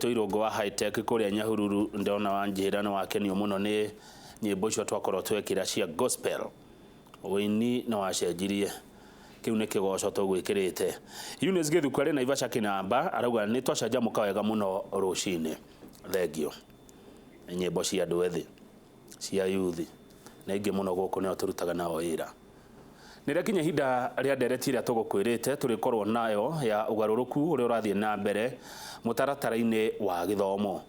Mwito Irungu wa high tech kuria Nyahururu ndona wanjira na wakenio muno ni nyimbo icio twakorwo twekira cia gospel wini na wacenjirie kiu ni kigoco tugwikirite Eunice Githuku ari Naivasha Kinamba arauga ni twacanjamuka wega muno ruciini thengio nyimbo cia andu ethi cia youth na ingi muno guku nio turutaga nao wira nirekinya hinda ria ndereti ria tugukwirite turikorwo nayo ya ugaruruku uri urathie na mbere mutaratara-ini wa githomo.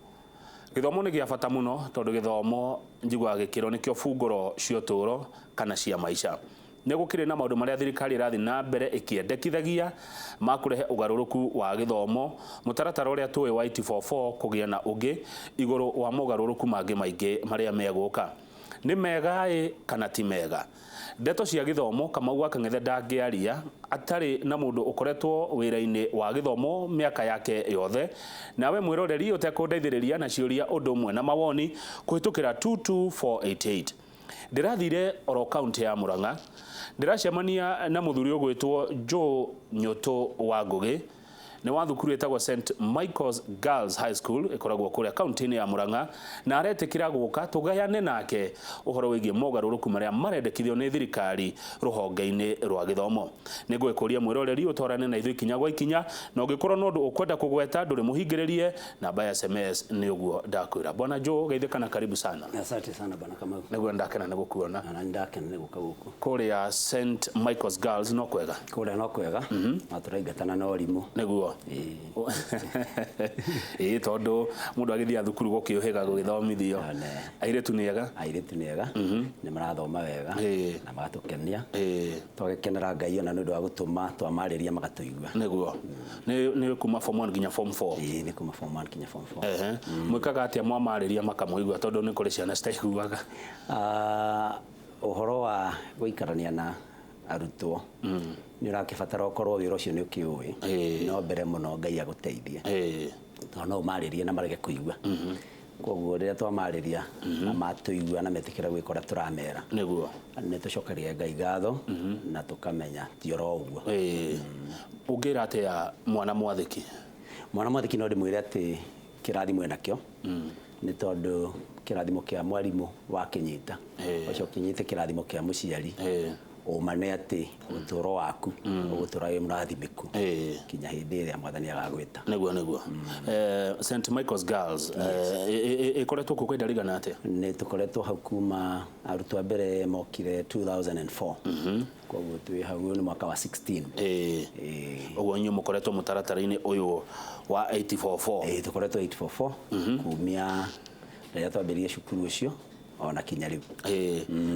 Githomo ni gia bata muno tondu githomo njigwa gikiro nikio bunguro cia uturo kana cia maisha. Ni gukire na maundu maria thirikari irathi na mbere ikiendekithagia makurehe ugaruruku wa githomo mutaratara uria tuwe wa 844 kugia na ungi iguru wa mugaruruku mangi maingi maria meguka. Ni mega kana ti mega? Ndeto cia githomo Kamau Akang'ethe ndangiaria atari na mundu ukoretwo wira-ini wa githomo miaka yake yothe nawe mwiroreri utekundeithiriria na ciuria undu mwe na mawoni kuhitukira 22488. Ndirathire oro county ya Murang'a ndiracemania na muthuri ugwitwo Joe Nyoto wa Ngugi ni wa thukuru etagwo St Michael's Girls High School ikoragwo kuria county-ini ya Murang'a na aretikira guka tugayane nake uhoro wigie mogaruruku maria marendekithio ni thirikari ruhonge-ini rwa githomo. Ni gwikuria mwiroreri utwarane na ithui kinya gwa ikinya na ungikorwo no ndu ukwenda kugweta nduri muhingiririe namba ya SMS ni uguo ndakwira. Bwana Joe geithika na karibu sana. Asante sana bwana Kamau. Niguo ndakena ni gukuona. Na ndakena ni guka guku. Kuria St Michael's Girls no kwega. Kuria no kwega. Maturaingatana na orimu. Niguo. Tondu mundu agithia thukuru gukiuhiga gugithomithio airetu ni ega ni marathoma wega na magatukenia twagikenera Ngai ona nundu wa gutuma twamariria magatuigua niguo ni kuma form 1 nginya form 4 ni kuma form 1 nginya form 4 mwikaga atia mwamariria makamuigua tondu ni kuri ciana citaiguaga uhoro wa guikarania na arutwo ni urakibatara ukorwo wira ucio ni ukiui no mbere muno Ngai aguteithie no maririe na marege kuigua koguo riria twamariria na matuigua na metikira gwikora turamera niguo ni tucokaria Ngai gatho na tukamenya ti oro uguo ungira atia mwana mwathiki no ndimwire ati kirathimo enakio ni tondu kirathimo kia mwarimu wa kinyita ucio kinyite kirathimo kia muciari umane ati uturo waku ugutura wi murathimiku kinya hindi iria mwathani agagwita niguo St Michael's Girls ikoretwo ku kwenda rigana ate ni tukoretwo hau kuma arutwo mbere mokire 2004 koguo twi hau ni mwaka wa 16 oguo nyu mukoretwo mutaratara-ini uyu wa 844 tukoretwo 844 kumia riria twambirie cukuru ucio ona kinya riu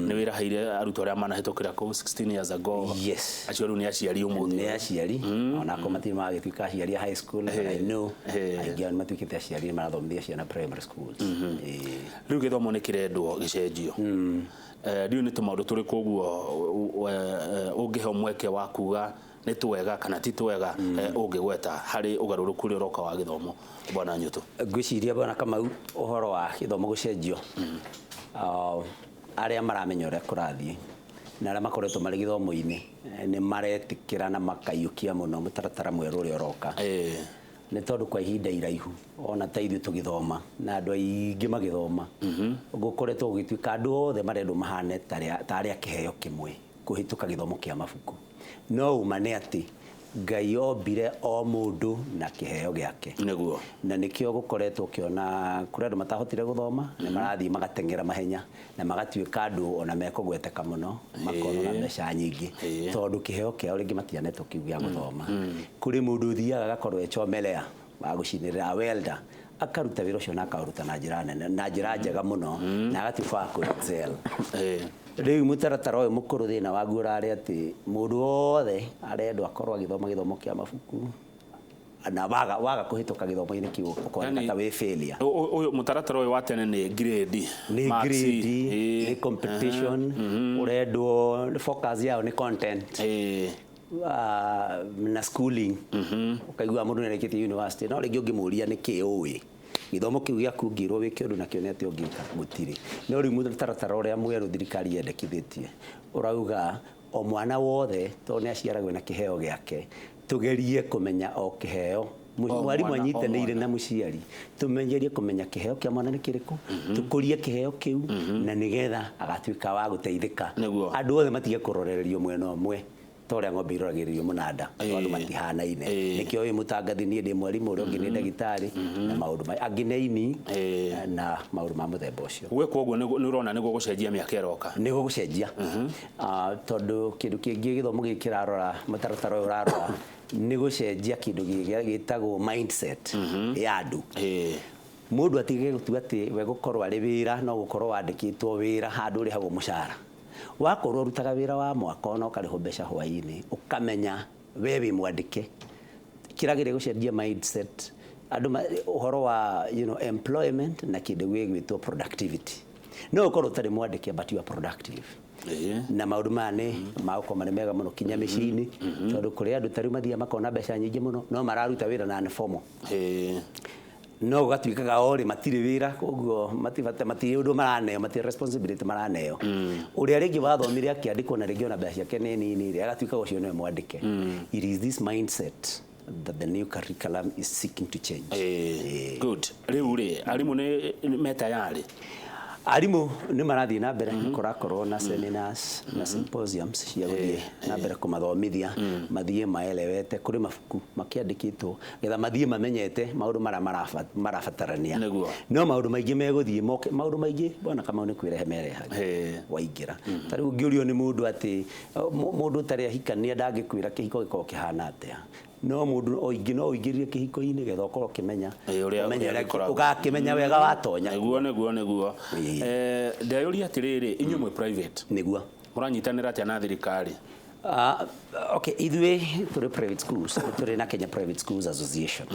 ni wira haire arutwo aria manahitukira ku 16 years ago acio riu ni aciari umuthi ni aciari ona ko matiri magituika aciari high school I know aingi matuikite aciari marathomithia ciana primary schools riu githomo ni kirendwo gicenjio riu ni tumaundu turiku uguo ungihe mweke wa kuga ni twega kana ti twega ungigweta hari ugaruruku ri roka wa githomo bwana Nyoto ngwiciria bwana Kamau uhoro wa githomo gucenjio aria maramenya uria kurathie na aria makoretwo mari githomo-ini ni maretikira na makaiukia muno mutaratara mweru uria uroka ni tondu kwa ihinda iraihu ona ta ithuĩ tugithoma na andu aingi magithoma gukoretwo gugituika andu othe marendwo mahane ta aria kiheo kimwe kuhituka githomo kia mabuku no umane ati Ngai ombire o mundu na kiheo giake niguo na nikio gukoretwo kiona kuri andu matahotire guthoma ni marathii magatengera mahenya na magatuika andu ona mekugweteka muno makono na mbeca nyingi tondu kiheo kiao ringi matianetwo kiu gia guthoma kuri mundu thiaga agakorwo echomelea wa gucinirira welder akaruta wira ucio na akaruta na njira nene na njira njega muno na agatuba ku excel riu mutaratara uyu mukuru thina waguo urari ati mundu wothe arendwo akorwo agithoma githomo kia mabuku na waga kuhituka githomo-ini kiu ukoreka ta wi failure uyu mutaratara uyu wa tene ni grade ni competition urendwo focus yao ni content na schooling ukaigua mundu nereketie university no ringi ungimuria ni kiui githomo kiu giaku ngirwo wiki undu nakio ni ati ungika gutiri no riu mutaratara uria mweru thirikari yendekithitie urauga o mwana wothe to ni aciaragwo na kiheo giake tugerie kumenya o kiheo mwarimu anyitanĩire na mũciari tũmenyerie kũmenya kĩheo kĩa mwana nĩ kĩrĩkũ tũkũrie kĩheo kĩu na nĩgetha agatuĩka wa gũteithĩka andũ othe matige kũrorererio mwena ũmwe tore ng'ombe iroragĩrĩrio mũnanda tondũ matihanaine nĩkĩo ũyũ mũtangathi niĩ ndĩ mwarimũ ũrĩa ũngĩ nĩ ndagĩtarĩ na maũndũ angĩ nĩ aini na maũndũ ma mũthemba ũcio gwĩka ũguo nĩ ũrona nĩguo gũcenjia mĩaka ĩroka nĩguo gũcenjia tondũ kĩndũ kĩngĩ gĩthomo gĩkĩ kĩrarora mũtaratara ũyũ ũrarora nĩ gũcenjia kĩndũ gĩtagwo mindset ya andũ mũndũ atige gũtua atĩ we gũkorwo arĩ wĩra no gũkorwo wandĩkĩtwo wĩra handũ ũrĩhagwo mũcara wakorwo rutaga wĩra wa mwaka ona ũkarĩhwo mbeca hwaĩ-inĩ ũkamenya we wĩ mwandĩke kĩragĩrĩria gũcenjia mindset andũ ũhoro wa employment na kĩndũ gĩgwĩtwo productivity no ũkorwo ũtarĩ mwandĩke but you are productive na maũndũ maya nĩ magũkorwo marĩ mega mũno kinya mĩciĩ-inĩ tondũ kũrĩ andũ tarĩu mathiaga makona mbeca nyingĩ mũno no mararuta wĩra na informal no gũgatuĩkaga orĩ matirĩ wĩra koguo matirĩ ũndũ maraneo matirĩ responsibility maraneo ũrĩa rĩngĩ wathomire akĩandĩkwo na rĩngĩ ona mbeca ciake nĩ nini rĩ agatuĩka ũcio nĩwe mwandĩke it is this mindset that the new curriculum is seeking to change good rĩu rĩ arimũ nĩ metayarĩ arimũ nĩ marathiĩ na mbere kũrakorwo na seminars na symposiums cia gũthiĩ na mbere kũmathomithia mathiĩ maelewete kũrĩ mabuku makĩandĩkĩtwo getha mathiĩ mamenyete maũndũ marĩa marabatarania no maũndũ maingĩ megũthiĩ maũndũ maingĩ bona kama nĩ kwĩrehe merehaga waingĩra ta rĩu ũngĩũrio nĩ mũndũ atĩ mũndũ ũtarĩ ahikania ndangĩkwĩra kĩhiko gĩkorwo kĩhana atĩa no mũndũ oingĩ no ũingĩrire kĩhiko-inĩ getha ũkorwo ũkĩmenya ũgakĩmenya wega watonya nĩguo ndeyũria atĩrĩrĩ inyuĩ mwĩ private nĩguo mũranyitanĩra atĩa na thirikari okay ithuĩ tũrĩ private schools tũrĩ na Kenya Private Schools Association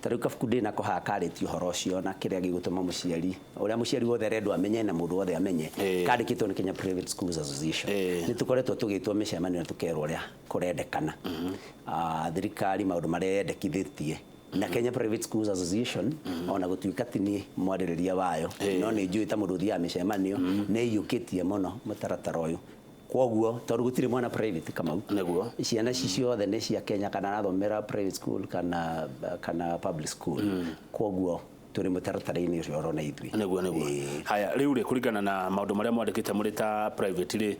ta rĩu kabuku ndĩ nako hakarĩtio ũhoro ũcio na kĩrĩa gĩgũtũma mũciari ũrĩa mũciari wothe arendwo amenye na mũndũ wothe amenye kandĩkĩtwo nĩ Kenya Private Schools Association nĩ tũkoretwo tũgĩtwo mĩcemanio na tũkerwo ũrĩa kũrendekana thirikari maũndũ marĩa yendekithĩtie na Kenya Private Schools Association ona gũtuĩka atĩ nĩ mwarĩrĩria wayo no nĩ njũĩ ta mũndũ ũthiaga mĩcemanio nĩ iyũkĩtie mũno mũtaratara ũyũ kwoguo tondũ gũtirĩ mwana private kamau ciana ciothe nĩ cia Kenya kana arathomera private school kana public school kwoguo tũrĩ mũtaratara-inĩ ũcio ũrona ithuĩ nĩguo haya rĩu rĩ kũringana na maũndũ marĩa mwandĩkĩte mũrĩ ta private rĩ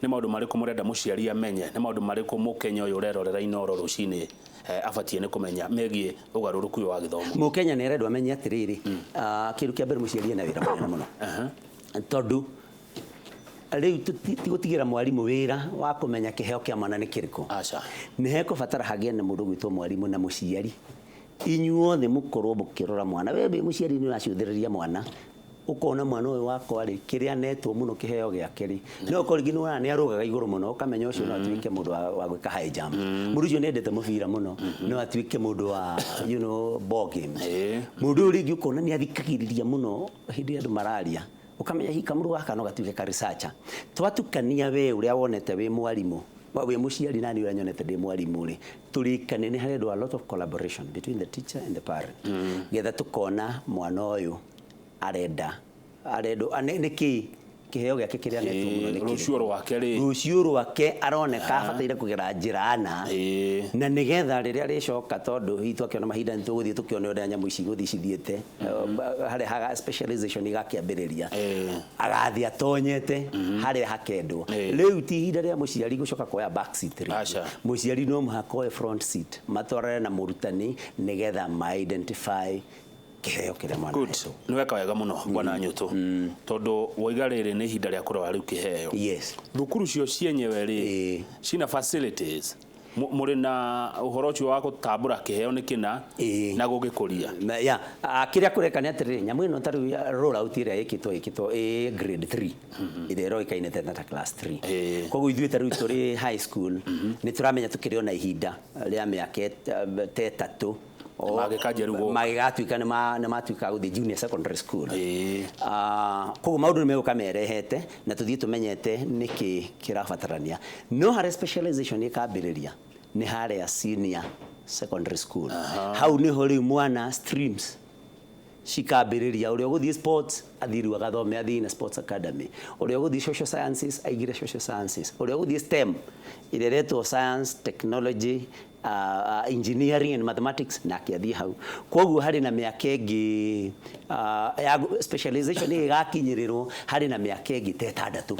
nĩ maũndũ marĩkũ mũrenda mũciari amenye nĩ maũndũ marĩkũ mũkenya ũyũ ũrerorera iNooroRuciini abatie nĩ kũmenya megiĩ ũgarũrũku wa gĩthomo mũkenya nĩ arendwo amenye atĩrĩrĩ kĩndũ kĩa mbere mũciari ena wĩra mũnene mũno tondũ rĩu tigũtigĩra mwarimũ wĩra wa kũmenya kĩheo kĩa mwana nĩ kĩrĩkũ nĩ hekũbatara hagĩe na mũndũ gwĩtwo mwarimũ na mũciari inyuothe mũkorwo mũkĩrora mwana we mũciari nĩ ũraciũthĩrĩria mwana ukona mwana ũyũ wakwa rĩ kĩrĩa netwo mũno kĩheo gĩake rĩ no korigi nĩ arũgaga igũrũ mũno ũkamenya ũcio no atuĩke mũndũ wa gwĩka high jump mũndũ ũcio nĩendete mũbira mũno no atuĩke mũndũ wa ball games mũndũ ũyũ rĩngĩ ũkona nĩ athikagĩrĩria mũno hĩndĩ andũ mararia ukamenya hika mũndũ waka no gatuĩke ka researcher twatukania we ũrĩa wonete wĩ mwarimũ we mũciari nani ũrĩa nyonete ndĩ mwarimũ rĩ tũrĩkane nĩ harendwo a lot of collaboration between the teacher and the parent getha tukona mwana ũyũ arendwo nĩkĩ kĩheo gĩake kĩrĩa netwo rũciũ rwake aroneka abataire kũgera njĩra na nĩgetha rĩrĩa rĩcoka tondũ hihi twakĩona mahinda nĩ tũgũthiĩ tũkĩone ũrĩa nyamũ ici gũthiĩ cithiĩte harĩa haga specialization igakĩambĩrĩria agathiĩ atonyete harĩa hakendwo rĩu ti ihinda rĩa mũciari gũcoka kuoya back seat mũciari no mũhaka oe front seat matwarane na mũrutani nĩgetha ma-identify kĩheo kĩrĩa mwana hetwo nĩ weka wega mũno bwana Nyũtũ tondũ woiga rĩrĩ nĩ ihinda rĩa kũrora rĩu kĩheo thukuru cio cienyewe rĩ cina facilities mũrĩ na ũhoro ũcio wa gũtambũra kĩheo nĩ kĩna na gũgĩkũria kĩrĩa kũreka nĩ atĩrĩrĩ nyamũ ĩno tarĩ roll out ĩrĩa ĩkĩtwo grade 3 ĩrĩa ĩroĩkaine ta class 3 koguo ithuĩ tarĩu tũrĩ high school nĩ tũramenya tũkĩrĩ ona ihinda rĩa mĩaka ĩtatũ magĩgatuĩka nĩ matuĩka gũthiĩ junior secondary school koguo maũndũ nĩ megũka merehete na tũthiĩ tũmenyete nĩkĩ kĩrabatarania no harĩa specialization ĩkambĩrĩria nĩ harĩa senior secondary school hau nĩho rĩu mwana streams cikambĩrĩria ũrĩa ũgũthiĩ sports athiĩ agathome athiĩ na sports academy ũrĩa ũgũthiĩ social sciences aingĩre social sciences ũrĩa ũgũthiĩ STEM ĩrĩa ĩretwo science technology engineering and mathematics na akiathie hau koguo hari na miaka ingi ya specialization igakinyirirwo hari na miaka ingi tetandatu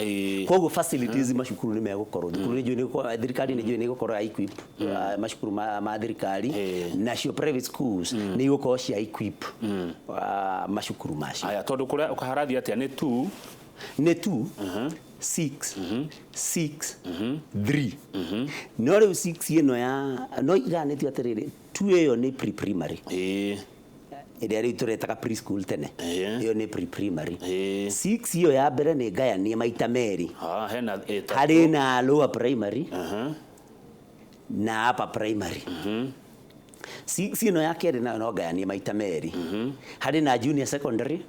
koguo facilities macukuru ni megukorwo thukuru ni juni thirikari ni juni gukorwo equip macukuru ma thirikari nacio private schools ni gukorwo cia equip macukuru macio aya tondu kuria ukaharathi atia ni 2 6 3 no riu 6 ino ya no iganitio atiriri 2 iyo ni pre-primary ĩrĩa rĩu tũretaga preschool tene iyo ni pre-primary 6 iyo ya mbere ni ngayanie maita merĩ harĩ na lower primary na upper primary 6 ino ya kerĩ nayo no ngayanie maita merĩ harĩ na junior secondary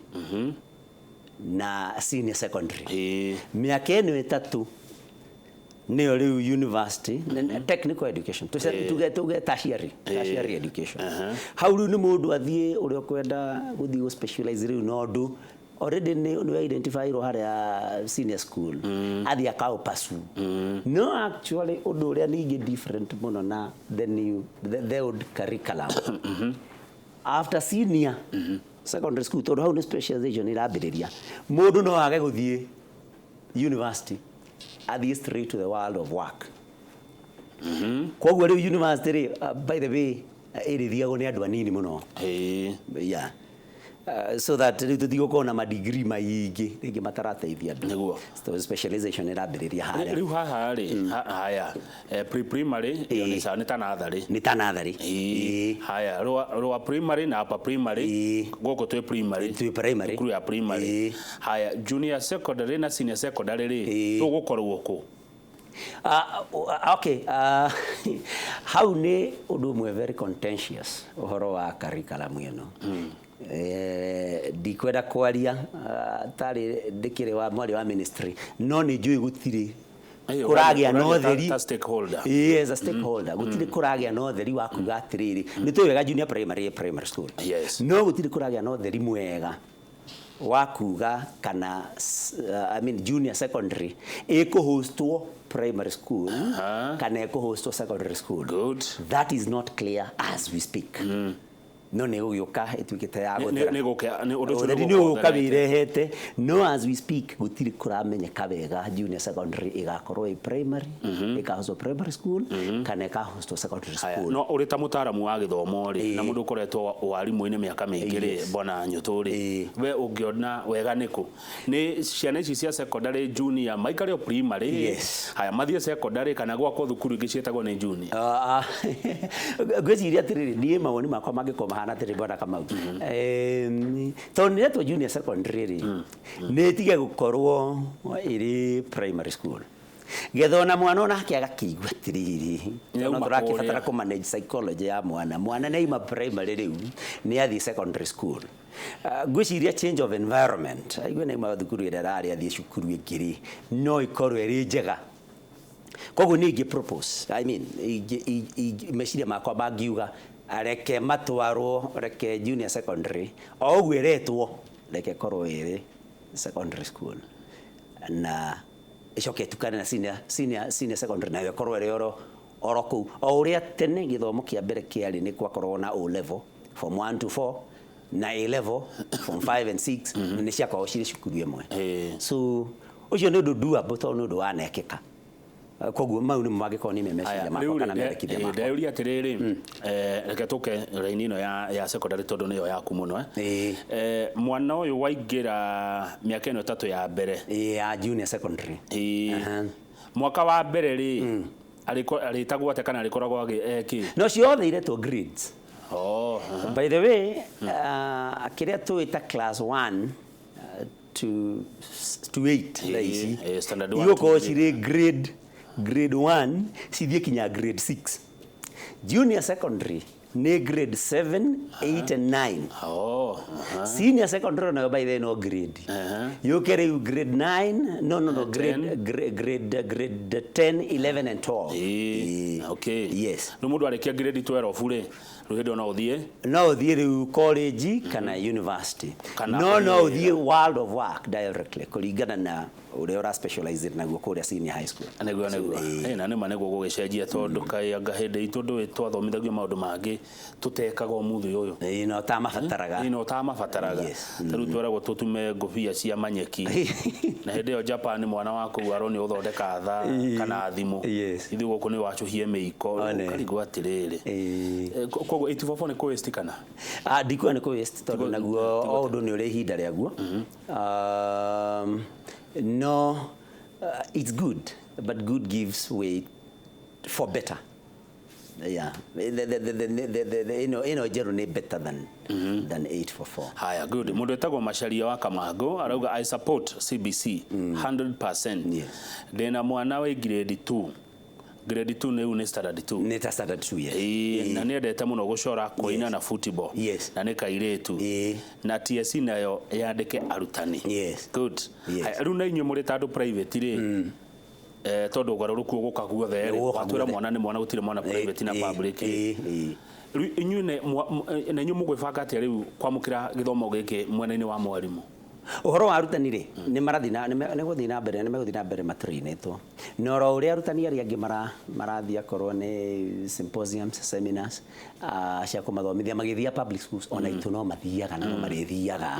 na senior secondary miaka ĩno ĩtatũ nĩyo rĩu university technical education tuge tertiary education hau rĩu nĩ mũndũ athiĩ ũrĩa ũkwenda gũthiĩ specialize rĩu no ndũ already nĩ identifyirwo harĩa senior school athiĩ akaũpasu no actually ũndũ ũrĩa ningĩ different mũno na the old curriculum after senior secondary school tondu hau ni specialization irambiriria mundu no age guthie university athie straight to the world of work koguo riu university by the way irithiagwo ni andu anini muno yeah so that riu gukona ma degree maingi ringi matarateithia andu niguo specialization irambiriria haria riu haha ri haya pre-primary iyo ni sawa ni tanatharĩ haya lower primary na upper primary goko twe primary kuru ya primary haya junior secondary na senior secondary ri tugukorwo ku okay how ni undu mwe very contentious uhoro wa curriculum ino ndikwenda kwaria tari ndikire wa mwari wa ministry no ni njui gutiri kuragia no theri yes a stakeholder gutiri kuragia no theri wa kuga atiriri ni tuwega junior primary school no gutiri kuragia no theri mwega wa kuga kana I mean junior secondary ikuhostwo primary school kana ikuhostwo secondary school that is not clear as we speak no negugioka etuikite ya gothera ni undu ni ukabirehete no as we speak gutiri kuramenyeka wega junior secondary igakorwo i primary ikahosto primary school kana ikahosto secondary school no urita mutaramu wa githomo ri na mundu ukoretwo warimu-ini miaka mingi ri bona nyuturi we ungiona wega niku ni ciana ici cia secondary junior maikario primary haya mathie secondary kana gwakwo thukuru ingi cietagwo ni junior gwiciria atiriri nie mawoni makwa mangikoma hana tiri bona kama tonire to junior secondary ri netige gukorwo iri primary school gethona mwana ona akiaga kiigua tiriri no turakibatara ku manage psychology ya mwana neima primary riu ni athi secondary school gwiciria change of environment aigwe neima thukuru ira rari athi cukuru ingiri no ikorwo iri njega koguo ningi propose I mean meciria makwa bangiuga areke matwarwo reke junior secondary o gwiretwo reke korwo iri secondary school na icoke tukane na senior secondary na korwo iri oro ku o uria tene githomo kia mbere kiari ni kwakorwo na O level from 1 to 4 na A level from 5 and 6 ni ciakorwo ciri cukuru imwe so ucio ni undu doable to ni undu wanekeka koguo mau ni magiko ni memeciria makwa kana merekithia makwa ndeuria atiriri reke tuke raini ino ya secondary tondu niyo yaku muno mwana uyu waingira miaka ino 3 ya mbere ya junior secondary mwaka wa mbere ri aritagwo ate kana arikoragwo eki no ciothe iretwo grades by the way akiria tuita class 1 to 8 laisi standard 1 iyo ko cire grade 1 sithie kinya grade 6 junior secondary ne grade 7 8 and 9 senior secondary no by the no grade you carry grade 9 no grade 10 11 and 12 okay yes no mundu arikia grade 12 ule ruhindo no uthie riu college kana university no uthie world of work directly kuringana na uria ura specialize naguo kuria senior high school neguo na nĩ manego gũgĩcenjia tondũ kaĩanga hĩndĩ itũ ndũĩ twathomithagio maũndũ mangĩ tutekaga ũmũthĩ ũyũ no tamabataraga tarĩu tweragwo tũtume ngũbia cia manyeki na hĩndĩ ĩyo Japan mwana waku aronio ũthondeka tha kana thimũ ithuĩ gũkũ nĩ wacũhie mĩiko ũkarigwo atĩrĩrĩ koguo 84 nĩ kũ-waste kana ndikuga nĩ kũ-waste tondũ naguo o ũndũ nĩ ũrĩ ihinda rĩaguo no it's good but good gives way for better the journey better than 844 haya good mundu etagwo Macharia wa Kamango arauga I support CBC 100% ndena mwana wa grade 2 grade 2 nĩ une standard 2 nĩ standard 2 na nĩ endete mũno gũcora koina na football na nĩ kairĩtu na TSC nayo yandĩke arutani good rĩu na inyuĩ mũrĩ tandũ private rĩ tondu Ugaruruku guka guothe watwira mwana ni mwana gutire mwana private na public inyuĩ na inyuĩ mũgwĩbanga atĩa rĩu kwamũkĩra gĩthomo gĩkĩ mwena-inĩ wa mwarimu uhoro wa arutani ri ni guthii na mbere matrainitwo no ro uria arutani aria angi marathia korwo ni symposiums seminars cia kumathomithia magithia public schools ona itu no mathiaga na no marithiaga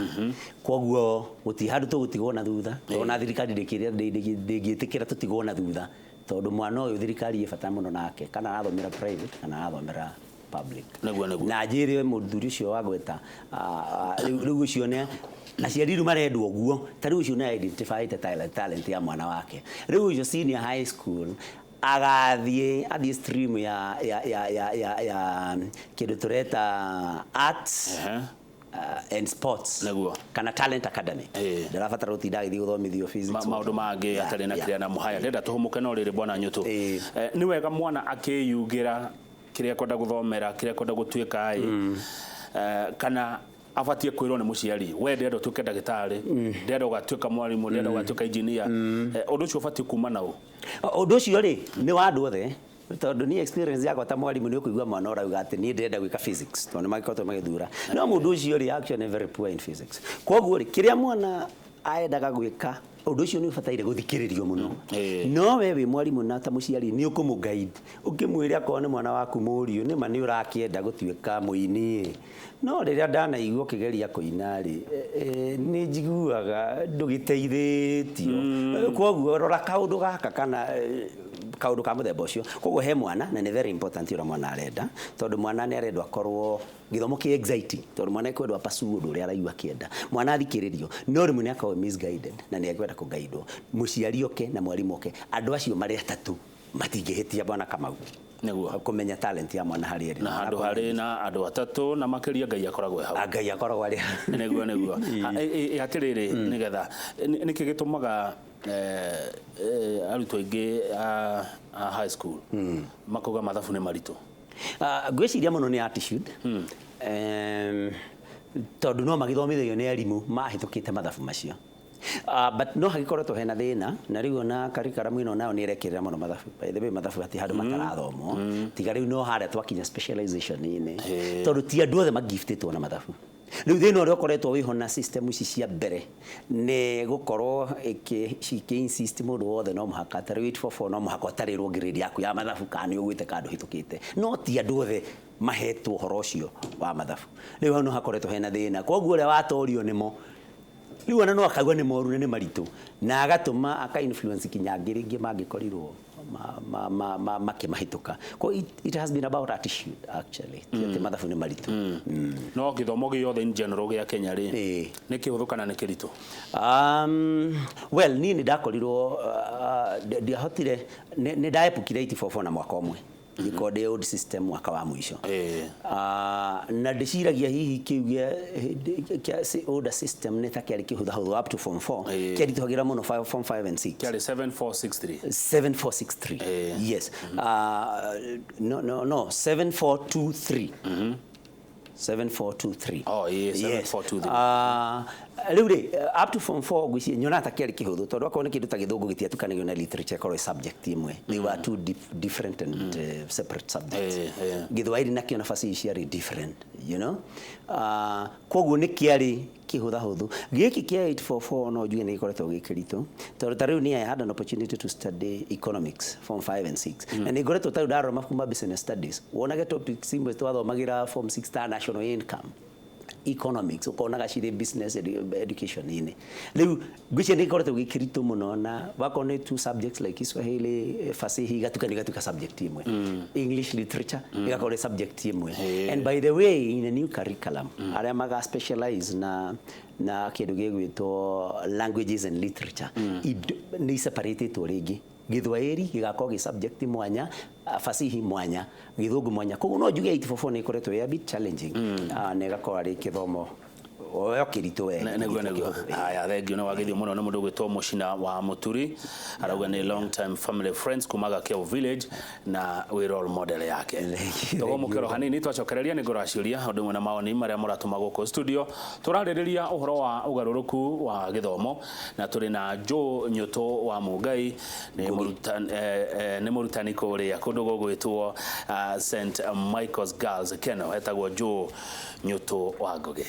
koguo guti handu tugutigwo na thutha ona thirikari ndingĩtĩkĩra tutigwo na thutha tondu mwana uyu thirikari ibata muno nake kana arathomera private kana arathomera public na njĩre mũthuri ũcio wa gweta rĩu ũcio nĩ aciari rĩu marendwo ũguo ta rĩu ũcio nĩ identified talent ya mwana wake rĩu ũcio senior high school agathiĩ stream ya kĩndũ tũreta arts and sports kana talent academy ndarabatara gũtinda agĩthiĩ gũthomithio physics maũndũ mangĩ atarĩ na kĩrĩa na mũhaya ndenda tũhũmũke no rĩrĩ bwana Nyũtũ nĩ wega mwana akĩyugĩra kĩrĩa kwenda gũthomera kĩrĩa kwenda gũtuĩka kana abatie kwĩrwo nĩ mũciari we ndenda ũtuĩke ndagĩtarĩ ndenda ũgatuĩka mwarimũ ndenda ũgatuĩka engineer ũndũ ũcio ũbatie kuma naũ ũndũ ũcio rĩ nĩ wa andũ othe tondu ni experience yakwa ta mwarimu ni ukuigua mwana urauga ati ni ndenda gwika physics tondu magikoto magithura no mundu ucio ri actually very poor in physics koguo ri kiria mwana aendaga gwika undu ucio ni ubataire guthikiririo muno no we wi mwarimu na ta muciari ni ukumuguide ukimwira akone mwana waku muriu ni mani urakienda gutuika muini no riria ndanaigua kigeria kuina ri ni njiguaga ndugiteithitio koguo rora kaundu gaka kana kaundu ka muthemba ucio koguo he mwana na ni very important ura mwana arenda tondu mwana ni arendwa korwo githomo ki exciting tondu mwana ikwendwa pursue undu uria araigua kienda mwana athikiririo no rimu ni akawa misguided na ni akwenda kuguidwo muciari oke na mwarimu oke andu acio mari atatu matingĩhĩtia bwana Kamau niguo kumenya talent ya mwana harĩ eri na handu harĩ na andu atatu na makiria Ngai akoragwo hau Ngai akoragwo ari niguo atiriri nigetha niki gitumaga arutwo aingĩ a high school makuga mathabu nĩ maritũ ngwĩciria mũno nĩ attitude tondu no magithomithio nĩ arimũ mahĩtũkĩte mathabu macio but no hagikoretwo hena thina na riu na curriculum ino nayo ni irekerera muno mathabu by the way mathabu ati handu matarathomwo tiga riu no hare twakinya specialization ini tondu ti andu othe magiftitwo na mathabu riu thina uria ukoretwo wiho na system ici cia mbere ni gukorwo iki insist mundu wothe no muhaka ta 844 no muhaka utarirwo grade yaku ya mathabu kana ugwite kandu hitukite no ti andu othe mahetwo horo ucio wa mathabu riu no hakoretwo hena thina koguo uria watorio nimo riu ana no akagwa ni moru ni maritu na agatuma aka influence kinyangiri ingi mangikorirwo makimahituka ko it has been about attitude actually ti mathabu ni maritu no githomo giothe in general gya Kenya ri ni kihũthũkana ni kiritu well ni ndakorirwo ndiahotire ni ndaepukire 844 na mwaka omwe iko the old system mwaka wa mwisho na ndiciragia hihi kiugia old system neta kiari kihutha up to form 4 kiari tuhagira muno form 5 and 6 kiari 7463 yes no 7423 7423. Oh yeah, 7423. Riu ri up to form 4 gwisi nyona ta kiari kihuthu tondu akone kindu ta githungu gitiatukanagio na literature korwo subject imwe. They were two different and separate subjects. Githwairi nakio na fasihi ciari different, you know. Koguo ni kiari kihutha-huthu. Giki kia 844 no njuge ni ikoretwo gikiritu tondu ta riu ni I had an opportunity to study economics form 5 and 6 and ikoretwo ta ndaro mabuku business studies wonage topics imwe twathomagira form 6 ta national income economics ukonaga cire business education ini riu gwice ni ikoretwo gikiritu muno na wakone two subjects like Kiswahili fasihi gatuka subject imwe English literature igakore subject imwe and by the way in a new curriculum aria maga specialize na kindu gigwitwo languages and literature ni separated ringi Githwairi gigakorwo gi subject mwanya fasihi mwanya githungu mwanya koguo no njuge 844 ni ikoretwo ya bit challenging na igakorwo ari kithomo oyo kirito we nego haya thengio no wagithio muno na mundu gwitwo Mucina wa Muturi arauga ni long time family friends kumaga Keo village na we role model yake togo mukero hanini twacokereria ni nguraciuria undu mwe na maoni maria muratuma guko studio turaririria uhoro wa ugaruruku wa githomo na turi na Joe Nyuto wa Mugai ni murutani kuria kundu gugwitwo St Michael's Girls Keno etagwo Joe Nyuto wa Ngugi.